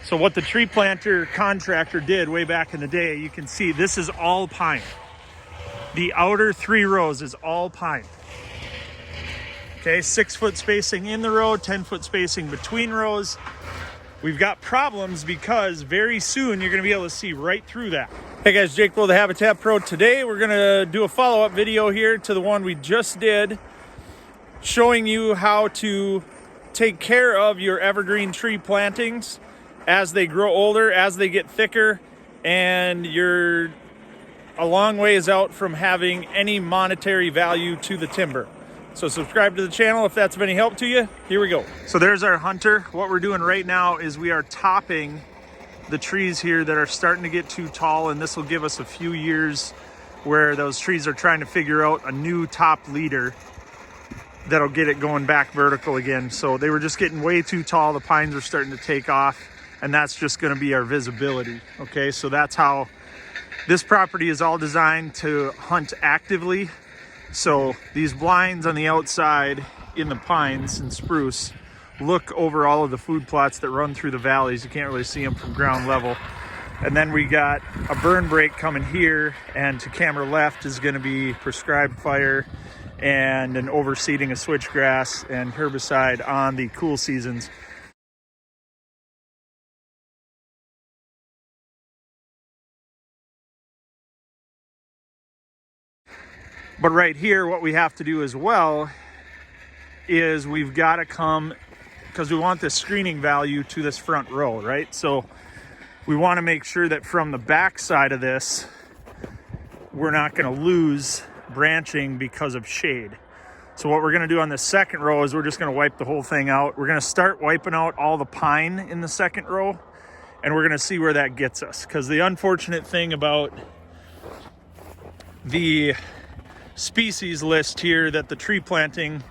So what the tree planter contractor did way back in the day, you can see this is all pine. The outer 3 rows is all pine. Okay, 6-foot spacing in the row, 10-foot spacing between rows. We've got problems because very soon you're gonna be able to see right through that. Hey guys, Jake Will, the Habitat Pro. Today we're gonna do a follow-up video here to the one we just did, showing you how to take care of your evergreen tree plantings as they grow older, as they get thicker, and you're a long ways out from having any monetary value to the timber. So subscribe to the channel if that's of any help to you. Here we go. So there's our hunter. What we're doing right now is we are topping the trees here that are starting to get too tall, and this will give us a few years where those trees are trying to figure out a new top leader that'll get it going back vertical again. So they were just getting way too tall. The pines are starting to take off, and that's just going to be our visibility. Okay, so that's how this property is all designed to hunt actively. So these blinds on the outside in the pines and spruce look over all of the food plots that run through the valleys. You can't really see them from ground level. And then we got a burn break coming here, and to camera left is going to be prescribed fire and an overseeding of switchgrass and herbicide on the cool seasons. But right here, what we have to do as well is we've got to come, because we want this screening value to this front row, right? So we want to make sure that from the back side of this, we're not going to lose branching because of shade. So what we're going to do on the second row is we're just going to wipe the whole thing out. We're going to start wiping out all the pine in the second row, and we're going to see where that gets us. Because the unfortunate thing about the species list here that the tree planting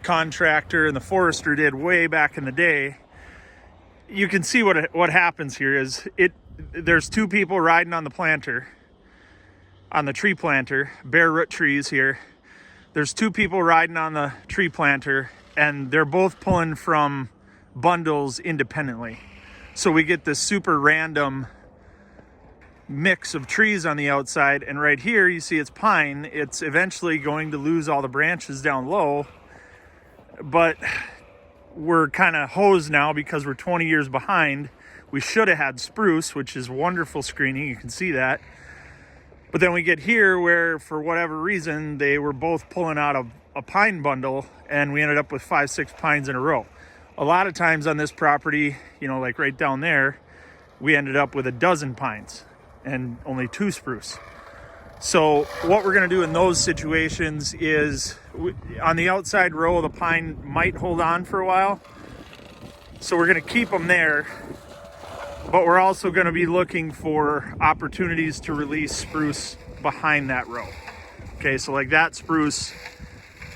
contractor and the forester did way back in the day, you can see what happens here is there's 2 people riding on the planter, on the tree planter, bare root trees here. There's 2 people riding on the tree planter, and they're both pulling from bundles independently. So we get this super random mix of trees on the outside, and right here you see it's pine. It's eventually going to lose all the branches down low, but we're kind of hosed now because we're 20 years behind. We should have had spruce, which is wonderful screening, you can see that. But then we get here where for whatever reason they were both pulling out of a pine bundle, and we ended up with 5-6 pines in a row. A lot of times on this property, you know, like right down there, we ended up with 12 pines and only 2 spruce. So what we're going to do in those situations is on the outside row, the pine might hold on for a while. So we're going to keep them there, but we're also going to be looking for opportunities to release spruce behind that row. Okay, so like that spruce,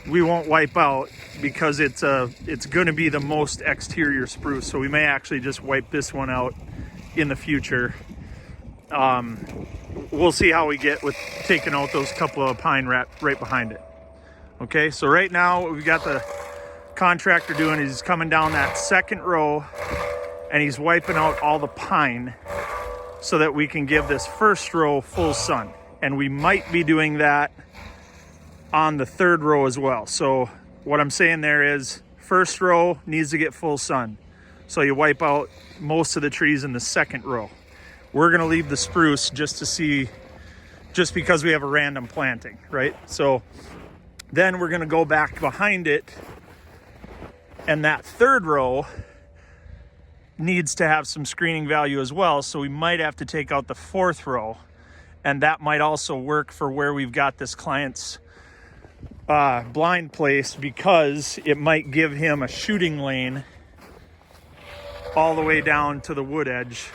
we won't wipe out because it's going to be the most exterior spruce. So we may actually just wipe this one out in the future. We'll see how we get with taking out those couple of pine right behind it. Okay, so right now what we've got the contractor doing is he's coming down that second row and he's wiping out all the pine so that we can give this first row full sun. And we might be doing that on the third row as well. So what I'm saying there is first row needs to get full sun. So you wipe out most of the trees in the second row. We're going to leave the spruce just because we have a random planting, right? So then we're going to go back behind it, and that third row needs to have some screening value as well. So we might have to take out the fourth row, and that might also work for where we've got this client's blind placed, because it might give him a shooting lane all the way down to the wood edge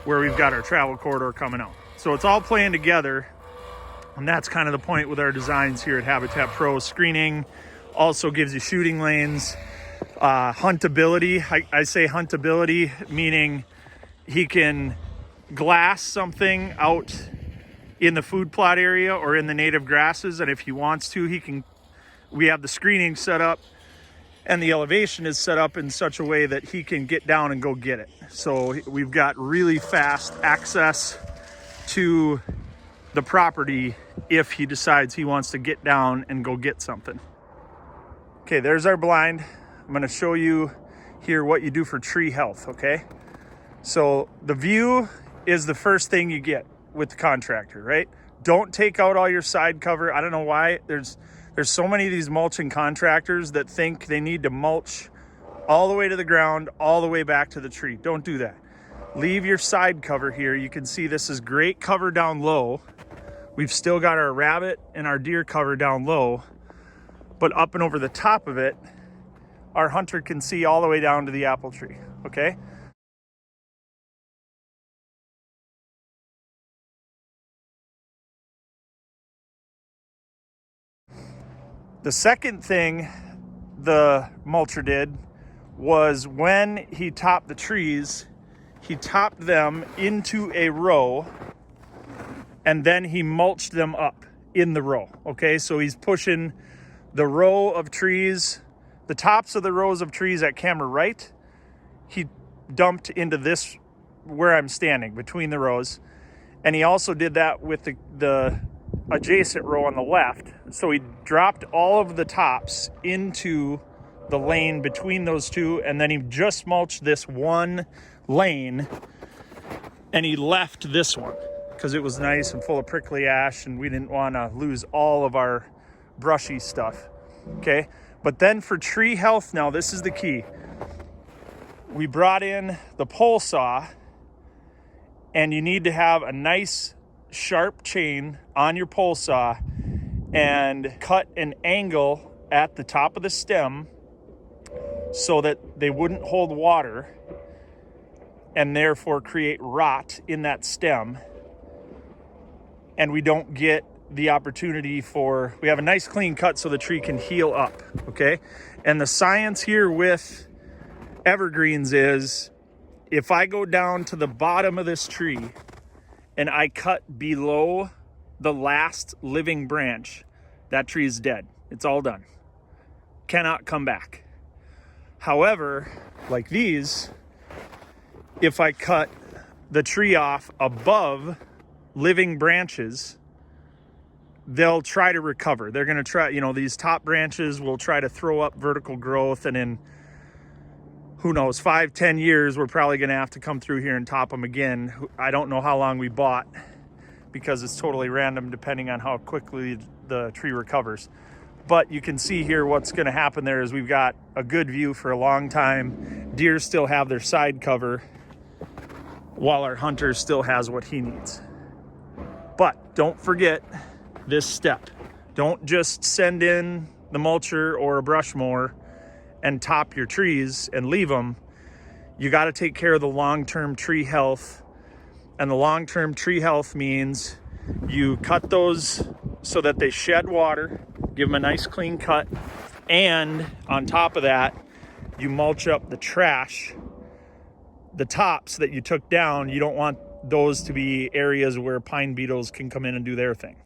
where we've got our travel corridor coming out. So it's all playing together, and that's kind of the point with our designs here at Habitat Pro. Screening also gives you shooting lanes. Huntability, I say huntability, meaning he can glass something out in the food plot area or in the native grasses, and if he wants to, he can. We have the screening set up and the elevation is set up in such a way that he can get down and go get it. So we've got really fast access to the property if he decides he wants to get down and go get something. Okay, there's our blind. I'm gonna show you here what you do for tree health, okay? So the view is the first thing you get with the contractor, right? Don't take out all your side cover. I don't know why there's so many of these mulching contractors that think they need to mulch all the way to the ground, all the way back to the tree. Don't do that. Leave your side cover here. You can see this is great cover down low. We've still got our rabbit and our deer cover down low, but up and over the top of it, our hunter can see all the way down to the apple tree, okay? The second thing the mulcher did was when he topped the trees, he topped them into a row and then he mulched them up in the row, okay? So he's pushing the row of trees, the tops of the rows of trees at camera right, he dumped into this where I'm standing between the rows. And he also did that with the adjacent row on the left. So he dropped all of the tops into the lane between those two, and then he just mulched this one lane and he left this one because it was nice and full of prickly ash and we didn't want to lose all of our brushy stuff, okay? But then for tree health, now this is the key. We brought in the pole saw, and you need to have a nice sharp chain on your pole saw and cut an angle at the top of the stem so that they wouldn't hold water and therefore create rot in that stem, and we don't get the opportunity for, we have a nice clean cut so the tree can heal up, okay? And the science here with evergreens is if I go down to the bottom of this tree and I cut below the last living branch, that tree is dead. It's all done. Cannot come back. However, like these, if I cut the tree off above living branches, they'll try to recover. They're gonna try, you know, these top branches will try to throw up vertical growth, and in, who knows, 5-10 years, we're probably gonna have to come through here and top them again. I don't know how long we bought because it's totally random depending on how quickly the tree recovers. But you can see here what's gonna happen there is we've got a good view for a long time. Deer still have their side cover while our hunter still has what he needs. But don't forget this step. Don't just send in the mulcher or a brush mower and top your trees and leave them. You got to take care of the long-term tree health. And the long-term tree health means you cut those so that they shed water, give them a nice clean cut, and on top of that, you mulch up the trash, the tops that you took down. You don't want those to be areas where pine beetles can come in and do their thing.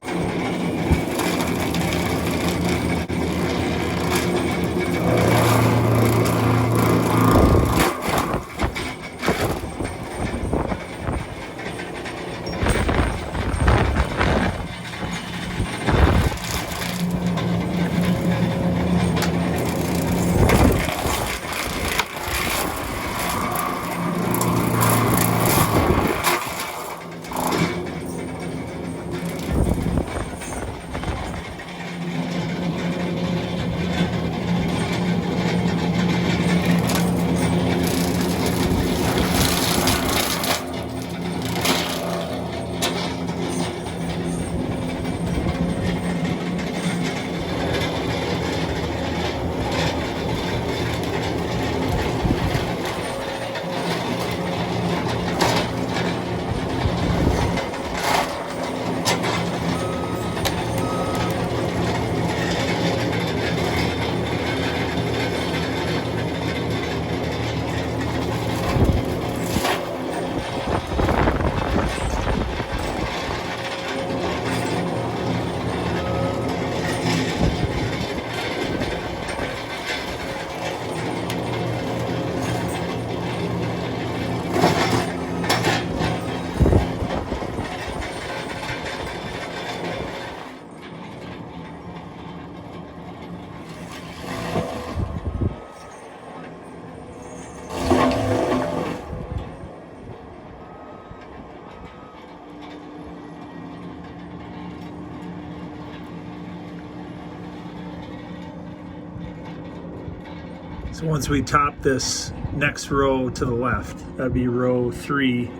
So once we top this next row to the left, that'd be row 3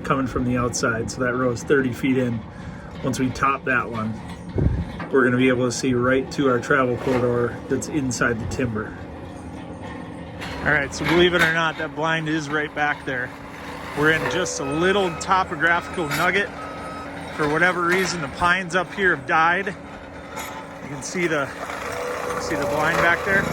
coming from the outside. So that row is 30 feet in. Once we top that one, we're going to be able to see right to our travel corridor that's inside the timber. All right, so believe it or not, that blind is right back there. We're in just a little topographical nugget. For whatever reason, the pines up here have died. You can see the blind back there.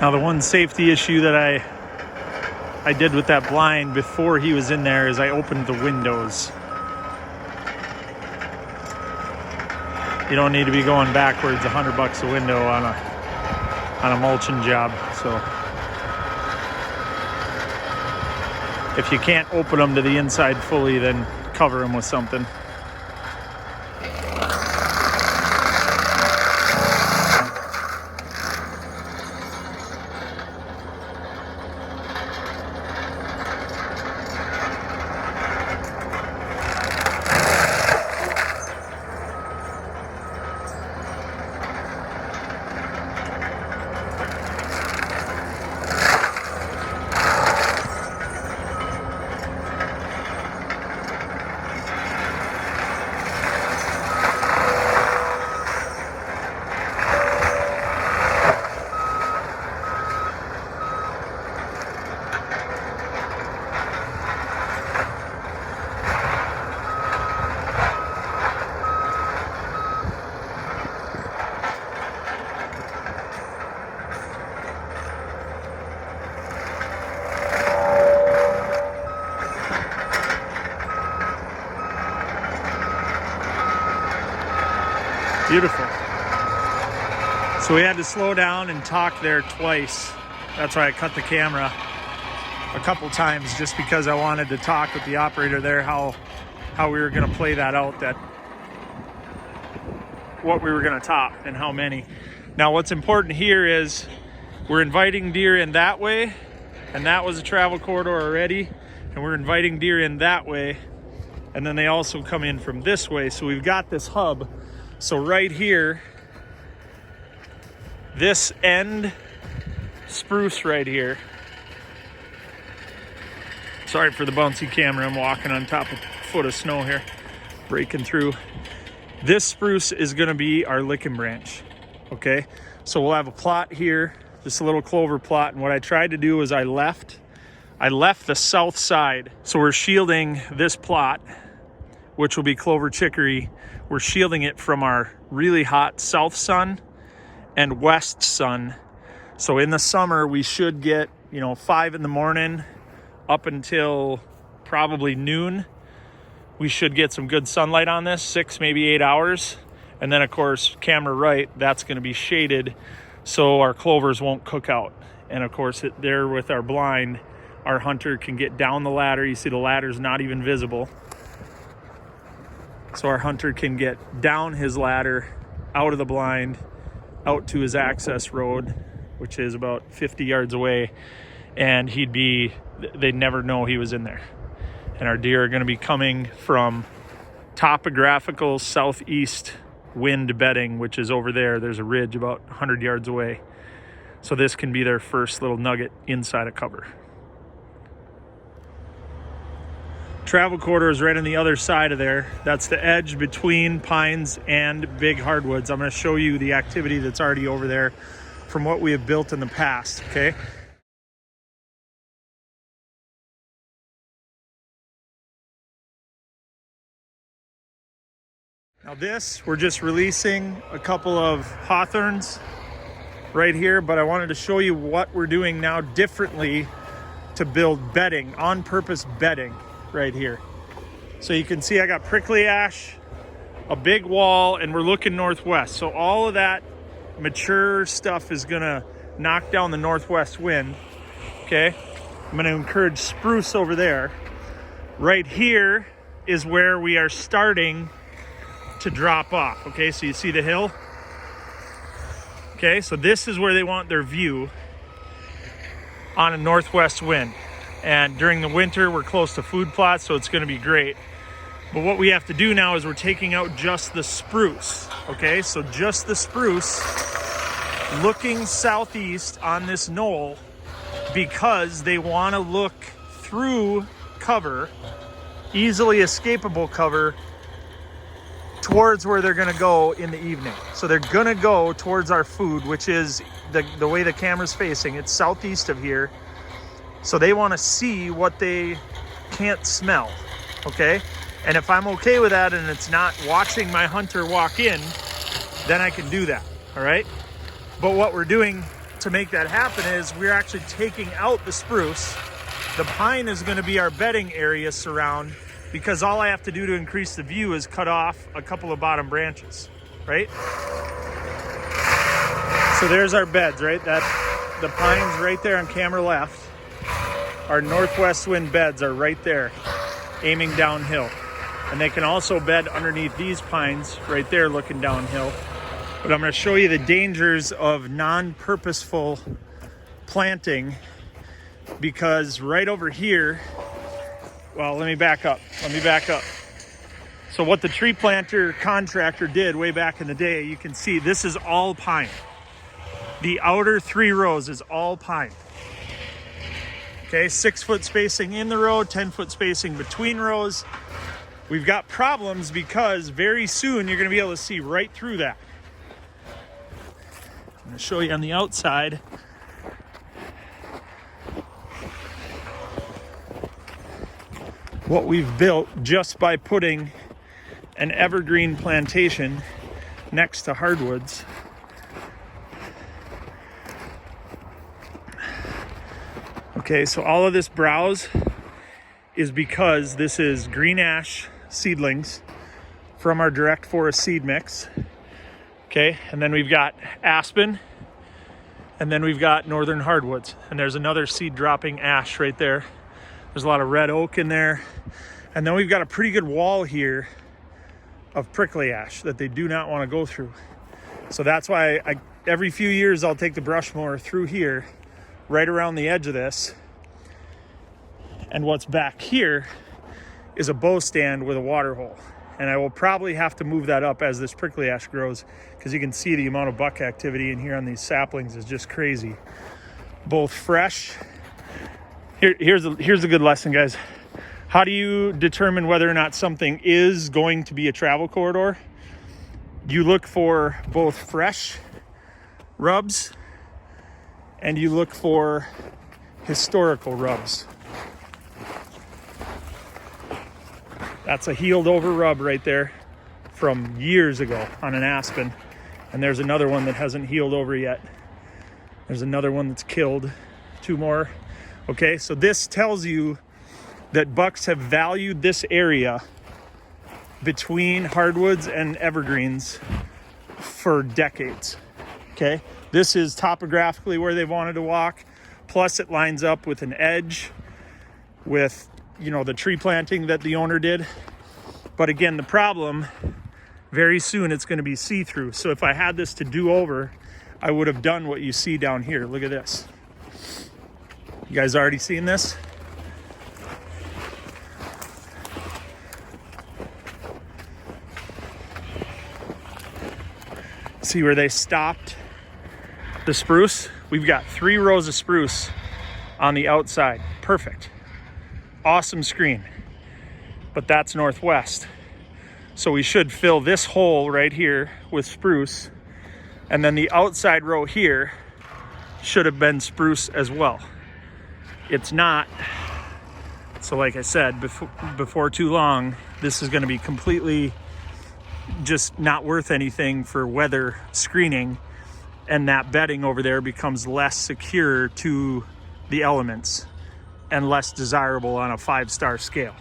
Now the one safety issue that I did with that blind before he was in there is I opened the windows. You don't need to be going backwards $100 a window on a mulching job. So if you can't open them to the inside fully, then cover them with something. Beautiful. So we had to slow down and talk there twice. That's why I cut the camera a couple times, just because I wanted to talk with the operator there how we were going to play that out, that what we were going to top and how many. Now what's important here is we're inviting deer in that way, and that was a travel corridor already, and we're inviting deer in that way, and then they also come in from this way. So we've got this hub. So right here, this end spruce right here, sorry for the bouncy camera, I'm walking on top of a foot of snow here, breaking through. This spruce is going to be our licking branch. Okay, so we'll have a plot here, this little clover plot, and what I tried to do was I left the south side. So we're shielding this plot, which will be clover chicory. We're shielding it from our really hot south sun and west sun. So in the summer we should get, 5 in the morning up until probably noon. We should get some good sunlight on this, 6, maybe 8 hours. And then of course, camera right, that's gonna be shaded so our clovers won't cook out. And of course, there with our blind, our hunter can get down the ladder. You see the ladder's not even visible. So our hunter can get down his ladder, out of the blind, out to his access road, which is about 50 yards away, and they'd never know he was in there. And our deer are going to be coming from topographical southeast wind bedding, which is over there. There's a ridge about 100 yards away. So this can be their first little nugget inside a cover. Travel corridor is right on the other side of there. That's the edge between pines and big hardwoods. I'm going to show you the activity that's already over there from what we have built in the past, okay? Now this, we're just releasing a couple of hawthorns right here, but I wanted to show you what we're doing now differently to build bedding, on purpose bedding right here. So you can see I got prickly ash, a big wall, and we're looking northwest. So all of that mature stuff is gonna knock down the northwest wind, okay? I'm gonna encourage spruce over there. Right here is where we are starting to drop off, okay? So you see the hill? Okay, so this is where they want their view on a northwest wind. And during the winter, we're close to food plots, so it's gonna be great. But what we have to do now is we're taking out just the spruce, okay? So just the spruce looking southeast on this knoll, because they wanna look through cover, easily escapable cover, towards where they're gonna go in the evening. So they're gonna go towards our food, which is the way the camera's facing. It's southeast of here. So they wanna see what they can't smell, okay? And if I'm okay with that and it's not watching my hunter walk in, then I can do that, all right? But what we're doing to make that happen is we're actually taking out the spruce. The pine is gonna be our bedding area surround, because all I have to do to increase the view is cut off a couple of bottom branches, right? So there's our beds, right? The pines right there on camera left. Our northwest wind beds are right there, aiming downhill. And they can also bed underneath these pines right there looking downhill. But I'm gonna show you the dangers of non-purposeful planting, because right over here, well, let me back up. So what the tree planter contractor did way back in the day, you can see this is all pine. The outer 3 rows is all pine. Okay, 6-foot spacing in the row, 10-foot spacing between rows. We've got problems because very soon you're gonna be able to see right through that. I'm gonna show you on the outside. What we've built just by putting an evergreen plantation next to hardwoods. Okay, so all of this browse is because this is green ash seedlings from our direct forest seed mix. Okay, and then we've got aspen, and then we've got northern hardwoods. And there's another seed dropping ash right there. There's a lot of red oak in there. And then we've got a pretty good wall here of prickly ash that they do not want to go through. So that's why every few years I'll take the brush mower through here, right around the edge of this. And what's back here is a bow stand with a water hole. And I will probably have to move that up as this prickly ash grows, because you can see the amount of buck activity in here on these saplings is just crazy. Both fresh. Here's a good lesson, guys. How do you determine whether or not something is going to be a travel corridor? You look for both fresh rubs and you look for historical rubs. That's a healed over rub right there from years ago on an aspen. And there's another one that hasn't healed over yet. There's another one that's killed. 2 more. Okay, so this tells you that bucks have valued this area between hardwoods and evergreens for decades. Okay, this is topographically where they've wanted to walk. Plus it lines up with an edge with, you know, the tree planting that the owner did. But again, the problem, very soon it's going to be see-through. So if I had this to do over, I would have done what you see down here. Look at this. You guys already seen this? See where they stopped the spruce? We've got 3 rows of spruce on the outside. Perfect. Awesome screen. But that's northwest. So we should fill this hole right here with spruce. And then the outside row here should have been spruce as well. It's not. So like I said, before too long, this is going to be completely just not worth anything for weather screening, and that bedding over there becomes less secure to the elements and less desirable on a 5-star scale.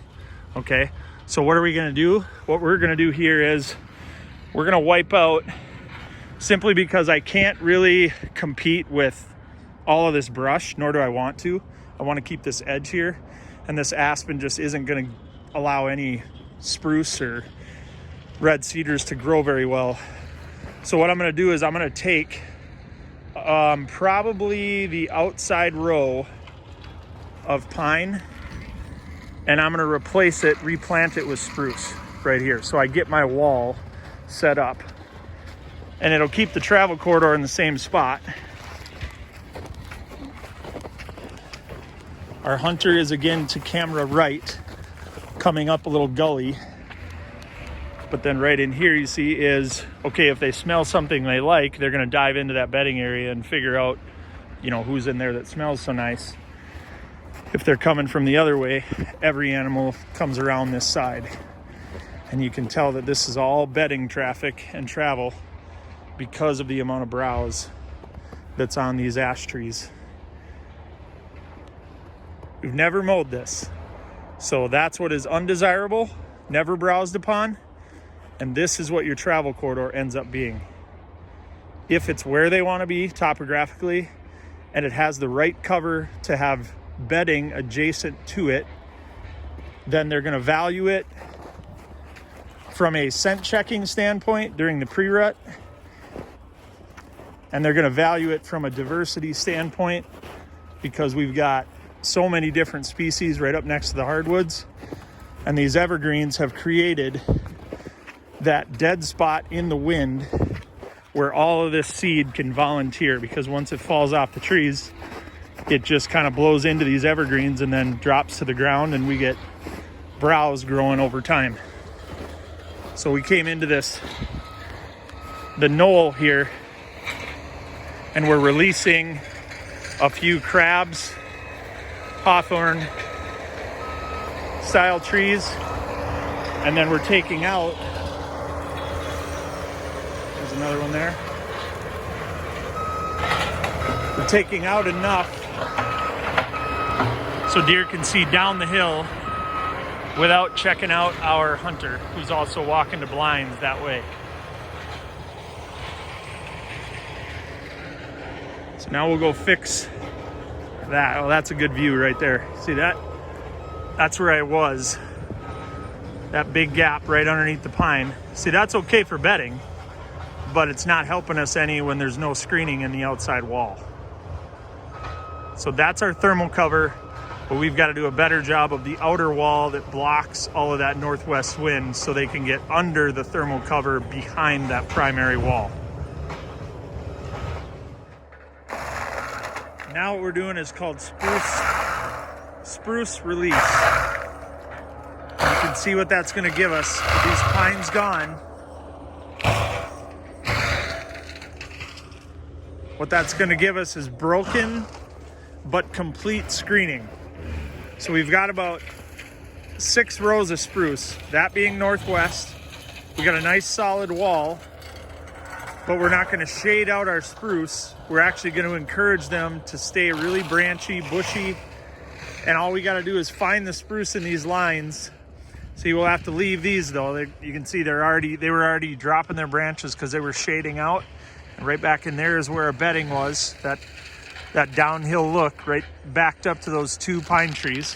Okay, so what are we going to do? What we're going to do here is we're going to wipe out, simply because I can't really compete with all of this brush, nor do I want to. I want to keep this edge here, and this aspen just isn't going to allow any spruce or red cedars to grow very well. So what I'm going to do is I'm going to take probably the outside row of pine, and I'm going to replace it, replant it with spruce right here. So I get my wall set up, and it'll keep the travel corridor in the same spot. Our hunter is again to camera right, coming up a little gully. But then right in here you see is, okay, if they smell something they like, they're going to dive into that bedding area and figure out, you know, who's in there that smells so nice. If they're coming from the other way, every animal comes around this side. And you can tell that this is all bedding traffic and travel because of the amount of browse that's on these ash trees. We've never mowed this. So that's what is undesirable, never browsed upon. And this is what your travel corridor ends up being. If it's where they want to be topographically, and it has the right cover to have bedding adjacent to it, then they're going to value it from a scent checking standpoint during the pre-rut. And they're going to value it from a diversity standpoint, because we've got so many different species right up next to the hardwoods. And these evergreens have created that dead spot in the wind where all of this seed can volunteer, because once it falls off the trees, it just kind of blows into these evergreens and then drops to the ground, and we get browse growing over time. So we came into the knoll here, and we're releasing a few crabs, hawthorn style trees, and then we're taking out, there's another one there. We're taking out enough so deer can see down the hill without checking out our hunter, who's also walking to blinds that way. So now we'll go fix that. Oh, that's a good view right there. See that? That's where I was. That big gap right underneath the pine. See, that's okay for bedding, but it's not helping us any when there's no screening in the outside wall. So that's our thermal cover, but we've got to do a better job of the outer wall that blocks all of that northwest wind so they can get under the thermal cover behind that primary wall. Now what we're doing is called spruce release. You can see what that's going to give us. With these pines gone, what that's going to give us is broken but complete screening. So we've got about 6 rows of spruce, that being northwest. We got a nice solid wall, but we're not going to shade out our spruce. We're actually going to encourage them to stay really branchy, bushy, and all we got to do is find the spruce in these lines. See, we'll have to leave these though. You can see they were already dropping their branches because they were shading out. And right back in there is where our bedding was. That downhill look right backed up to those 2 pine trees.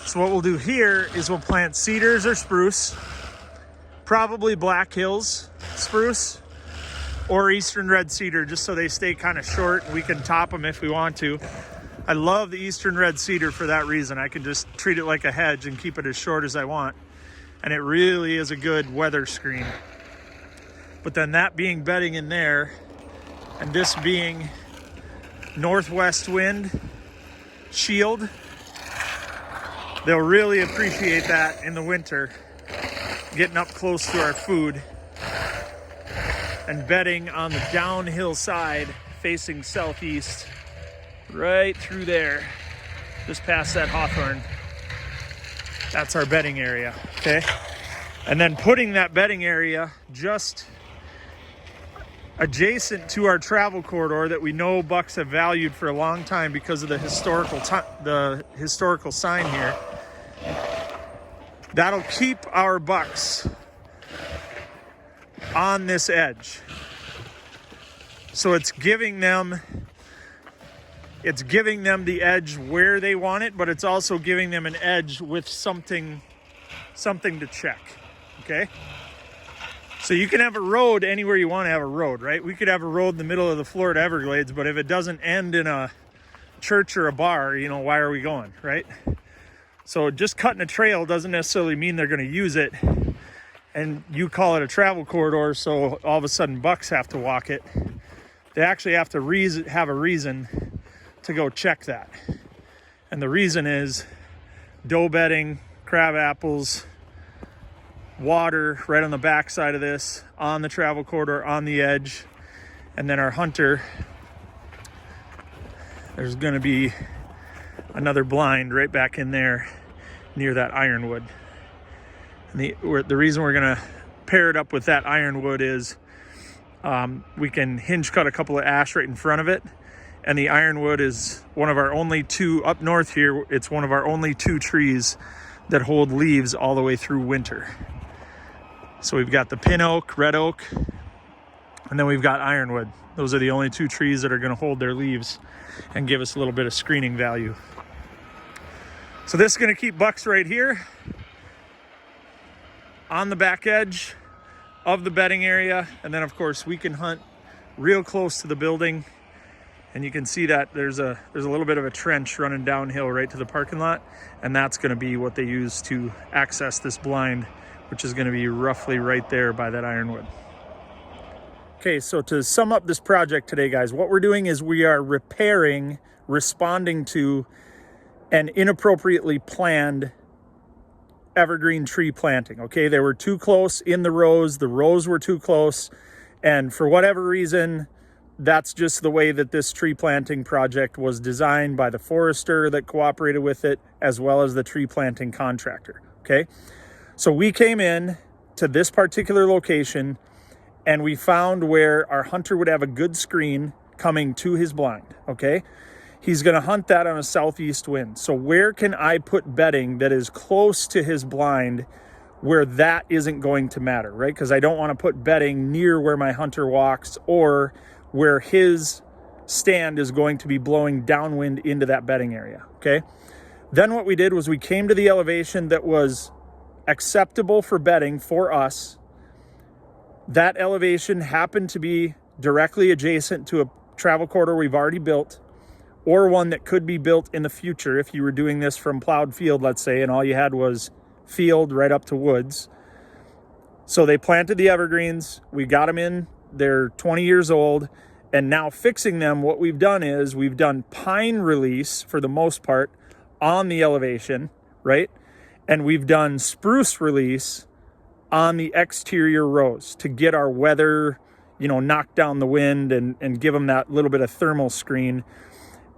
So what we'll do here is we'll plant cedars or spruce, probably Black Hills spruce or Eastern red cedar, just so they stay kind of short. We can top them if we want to. I love the Eastern red cedar for that reason. I can just treat it like a hedge and keep it as short as I want. And it really is a good weather screen. But then that being bedding in there, and this being northwest wind shield, they'll really appreciate that in the winter, getting up close to our food and bedding on the downhill side facing southeast, right through there, just past that hawthorn. That's our bedding area, okay? And then putting that bedding area just adjacent to our travel corridor that we know bucks have valued for a long time because of the historical sign here. That'll keep our bucks on this edge. So it's giving them the edge where they want it, but it's also giving them an edge with something to check, okay? So you can have a road anywhere you want to have a road, right? We could have a road in the middle of the Florida Everglades, but if it doesn't end in a church or a bar, you know, why are we going, right? So just cutting a trail doesn't necessarily mean they're going to use it, and you call it a travel corridor, so all of a sudden bucks have to walk it. They actually have to have a reason to go check that. And the reason is doe bedding, crab apples, water right on the back side of this, on the travel corridor, on the edge. And then our hunter, there's going to be another blind right back in there near that ironwood. And the reason we're going to pair it up with that ironwood is we can hinge cut a couple of ash right in front of it. And the ironwood is one of our only 2, up north here, it's one of our only 2 trees that hold leaves all the way through winter. So we've got the pin oak, red oak, and then we've got ironwood. Those are the only 2 trees that are going to hold their leaves and give us a little bit of screening value. So this is going to keep bucks right here on the back edge of the bedding area. And then of course we can hunt real close to the building. And you can see that there's a little bit of a trench running downhill right to the parking lot. And that's going to be what they use to access this blind, which is going to be roughly right there by that ironwood. Okay, so to sum up this project today, guys, what we're doing is we are responding to an inappropriately planned evergreen tree planting. Okay, they were too close in the rows were too close, and for whatever reason, that's just the way that this tree planting project was designed by the forester that cooperated with it, as well as the tree planting contractor. Okay, so we came in to this particular location and we found where our hunter would have a good screen coming to his blind. Okay, he's going to hunt that on a southeast wind. So where can I put bedding that is close to his blind where that isn't going to matter, right? Because I don't want to put bedding near where my hunter walks or where his stand is going to be blowing downwind into that bedding area, okay? Then what we did was we came to the elevation that was acceptable for bedding for us. That elevation happened to be directly adjacent to a travel corridor we've already built, or one that could be built in the future if you were doing this from plowed field, let's say, and all you had was field right up to woods. So they planted the evergreens, we got them in, they're 20 years old, and now fixing them, what we've done is we've done pine release for the most part on the elevation, right? And we've done spruce release on the exterior rows to get our weather, knock down the wind and give them that little bit of thermal screen.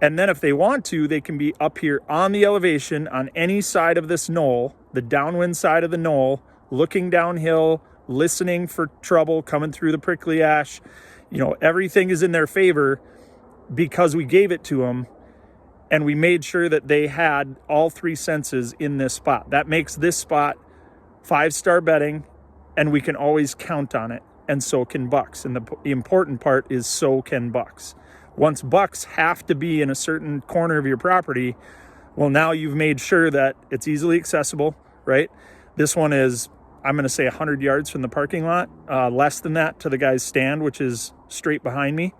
And then if they want to, they can be up here on the elevation on any side of this knoll, the downwind side of the knoll, looking downhill, listening for trouble coming through the prickly ash. Everything is in their favor because we gave it to them and we made sure that they had all three senses in this spot. That makes this spot 5-star bedding, and we can always count on it, and so can bucks. And the important part is so can bucks. Once bucks have to be in a certain corner of your property, well, now you've made sure that it's easily accessible, right? This one is, I'm going to say 100 yards from the parking lot, less than that to the guy's stand, which is straight behind me.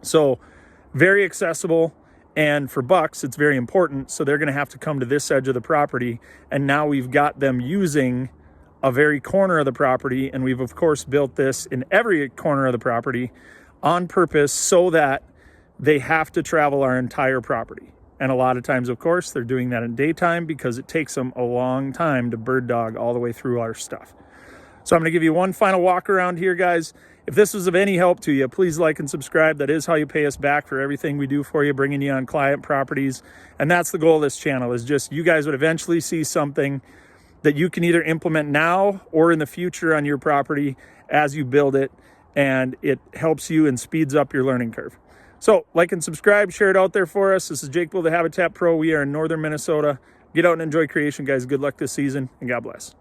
So very accessible. And for bucks, it's very important. So they're going to have to come to this edge of the property. And now we've got them using a very corner of the property. And we've, of course, built this in every corner of the property on purpose so that they have to travel our entire property. And a lot of times, of course, they're doing that in daytime because it takes them a long time to bird dog all the way through our stuff. So I'm going to give you one final walk around here, guys. If this was of any help to you, please like and subscribe. That is how you pay us back for everything we do for you, bringing you on client properties. And that's the goal of this channel, is just you guys would eventually see something that you can either implement now or in the future on your property as you build it. And it helps you and speeds up your learning curve. So like and subscribe, share it out there for us. This is Jake Bull, the Habitat Pro. We are in northern Minnesota. Get out and enjoy creation, guys. Good luck this season, and God bless.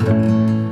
it.